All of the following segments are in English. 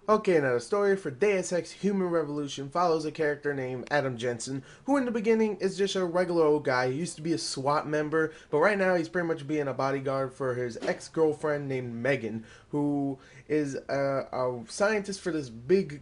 Okay, now the story for Deus Ex Human Revolution follows a character named Adam Jensen, who in the beginning is just a regular old guy. He used to be a SWAT member, but right now he's pretty much being a bodyguard for his ex-girlfriend named Megan, who is a scientist for this big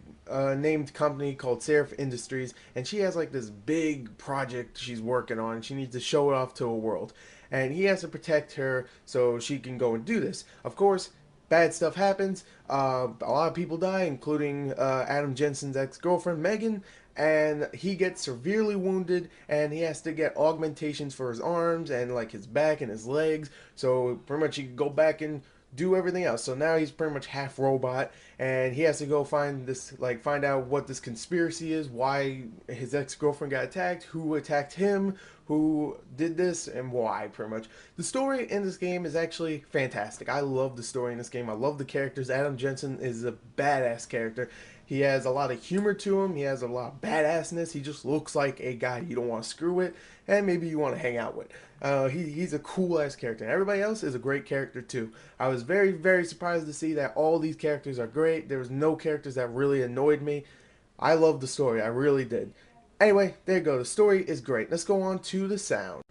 named company called Seraph Industries, and she has like this big project she's working on. She needs to show it off to a world, and he has to protect her so she can go and do this. Of course, bad stuff happens. A lot of people die, including Adam Jensen's ex-girlfriend Megan, and he gets severely wounded, and he has to get augmentations for his arms and like his back and his legs. So pretty much he can go back and do everything else. So now he's pretty much half robot, and he has to go find out what this conspiracy is, why his ex-girlfriend got attacked, who attacked him, who did this, and why, pretty much. The story in this game is actually fantastic. I love the story in this game. I love the characters. Adam Jensen is a badass character. He has a lot of humor to him. He has a lot of badassness. He just looks like a guy you don't want to screw with, and maybe you want to hang out with. He's a cool ass character. And everybody else is a great character too. I was very, very surprised to see that all these characters are great. There was no characters that really annoyed me. I loved the story. I really did. Anyway, there you go. The story is great. Let's go on to the sound.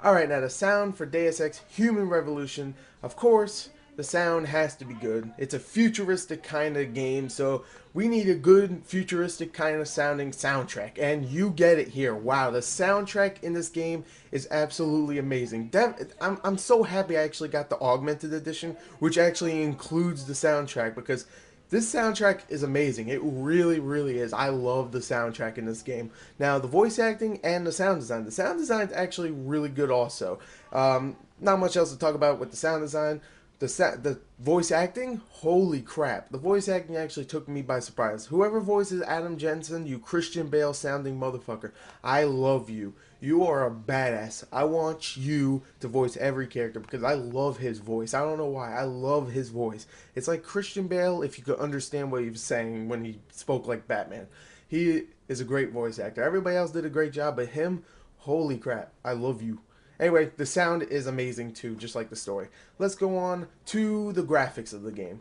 Alright, now the sound for Deus Ex Human Revolution. Of course, the sound has to be good. It's a futuristic kind of game, so we need a good futuristic kind of sounding soundtrack, and you get it here. Wow, the soundtrack in this game is absolutely amazing. I'm so happy I actually got the Augmented Edition, which actually includes the soundtrack, because this soundtrack is amazing. It really, really is. I love the soundtrack in this game. Now, the voice acting and the sound design. The sound design is actually really good also. Not much else to talk about with the sound design. The voice acting, holy crap. The voice acting actually took me by surprise. Whoever voices Adam Jensen, you Christian Bale sounding motherfucker, I love you. You are a badass. I want you to voice every character because I love his voice. I don't know why. I love his voice. It's like Christian Bale if you could understand what he was saying when he spoke like Batman. He is a great voice actor. Everybody else did a great job, but him, holy crap. I love you. Anyway, the sound is amazing too, just like the story. Let's go on to the graphics of the game.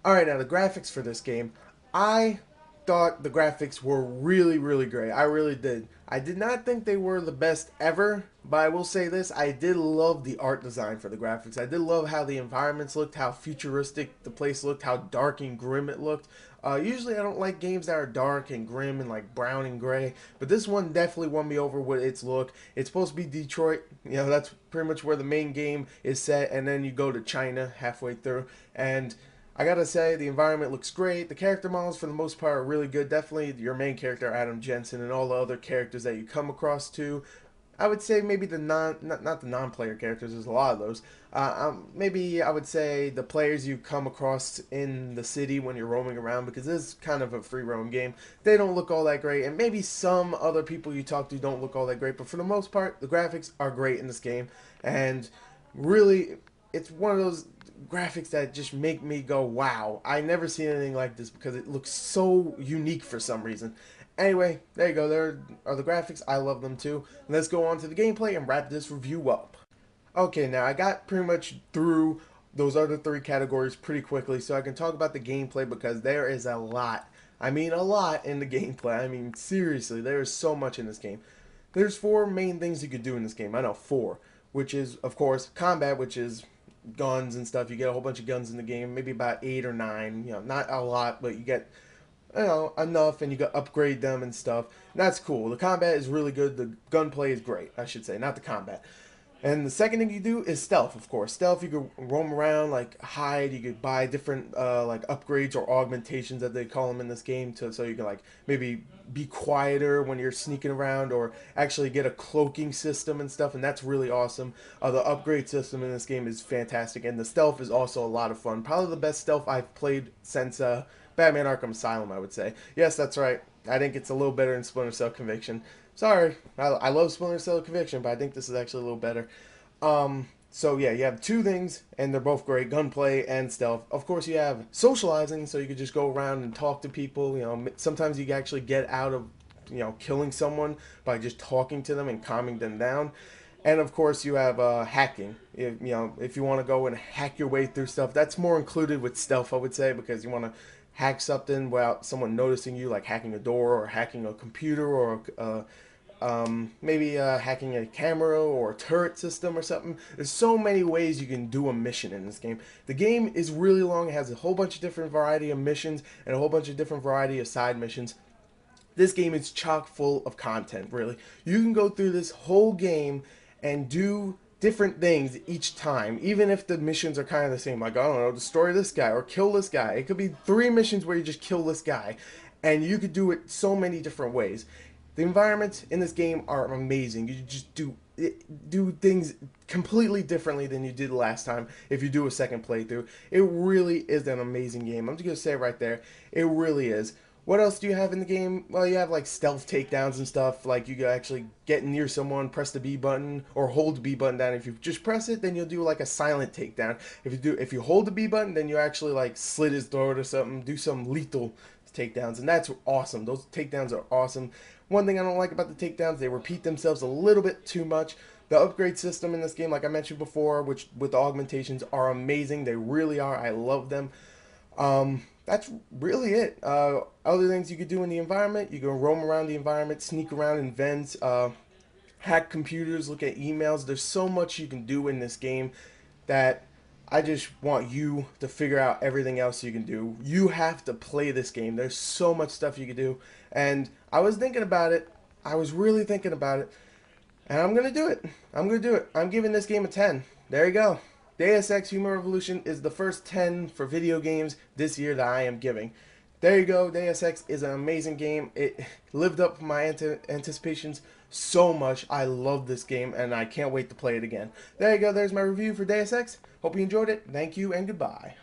Alright, now the graphics for this game. I thought the graphics were really, really great. I really did. I did not think they were the best ever, but I will say this. I did love the art design for the graphics. I did love how the environments looked, how futuristic the place looked, how dark and grim it looked. Usually I don't like games that are dark and grim and like brown and gray, but this one definitely won me over with its look. It's supposed to be Detroit, you know, that's pretty much where the main game is set, and then you go to China halfway through, and I gotta say, the environment looks great. The character models, for the most part, are really good. Definitely your main character, Adam Jensen, and all the other characters that you come across too. I would say maybe the not the non-player characters. There's a lot of those. Maybe I would say the players you come across in the city when you're roaming around, because this is kind of a free roam game. They don't look all that great, and maybe some other people you talk to don't look all that great. But for the most part, the graphics are great in this game, and really, it's one of those graphics that just make me go, wow, I never seen anything like this because it looks so unique for some reason. Anyway, there you go. There are the graphics. I love them too. Let's go on to the gameplay and wrap this review up. Okay, now I got pretty much through those other three categories pretty quickly, so I can talk about the gameplay because there is a lot. I mean, a lot in the gameplay. I mean, seriously, there is so much in this game. There's four main things you could do in this game. I know, four. Which is, of course, combat, which is guns and stuff. You get a whole bunch of guns in the game, maybe about 8 or 9. You know, not a lot, but you get, you know, enough, and you can upgrade them and stuff. And that's cool. The combat is really good. The gunplay is great, I should say, not the combat. And the second thing you do is stealth, of course. Stealth, you could roam around, like hide. You could buy different like upgrades or augmentations that they call them in this game, so you can like maybe be quieter when you're sneaking around, or actually get a cloaking system and stuff. And that's really awesome. The upgrade system in this game is fantastic, and the stealth is also a lot of fun. Probably the best stealth I've played since Batman Arkham Asylum, I would say. Yes, that's right. I think it's a little better than Splinter Cell Conviction. Sorry, I love Splinter Cell Conviction, but I think this is actually a little better. So yeah, you have two things, and they're both great: gunplay and stealth. Of course, you have socializing, so you could just go around and talk to people. You know, sometimes you can actually get out of, you know, killing someone by just talking to them and calming them down. And of course, you have hacking. If you want to go and hack your way through stuff, that's more included with stealth, I would say, because you want to hack something without someone noticing you, like hacking a door or hacking a computer or maybe hacking a camera or a turret system or something. There's so many ways you can do a mission in this game. The game is really long. It has a whole bunch of different variety of missions and a whole bunch of different variety of side missions. This game is chock full of content, really. You can go through this whole game and do different things each time, even if the missions are kind of the same. Like, I don't know, destroy this guy or kill this guy. It could be 3 missions where you just kill this guy, and you could do it so many different ways. The environments in this game are amazing. You just do things completely differently than you did last time if you do a second playthrough. It really is an amazing game. I'm just going to say it right there. It really is. What else do you have in the game? Well, you have like stealth takedowns and stuff. Like you can actually get near someone, press the B button, or hold the B button down. If you just press it, then you'll do like a silent takedown. If you hold the B button, then you actually like slit his throat or something, do some lethal takedowns, and that's awesome. Those takedowns are awesome. One thing I don't like about the takedowns, they repeat themselves a little bit too much. The upgrade system in this game, like I mentioned before, which with the augmentations are amazing. They really are. I love them. That's really it. Other things you could do in the environment, you can roam around the environment, sneak around in vents, hack computers, look at emails. There's so much you can do in this game that I just want you to figure out everything else you can do. You have to play this game. There's so much stuff you can do. And I was thinking about it. I was really thinking about it. And I'm going to do it. I'm going to do it. I'm giving this game a 10. There you go. Deus Ex Human Revolution is the first 10 for video games this year that I am giving. There you go. Deus Ex is an amazing game. It lived up to my anticipations so much. I love this game and I can't wait to play it again. There you go. There's my review for Deus Ex. Hope you enjoyed it. Thank you and goodbye.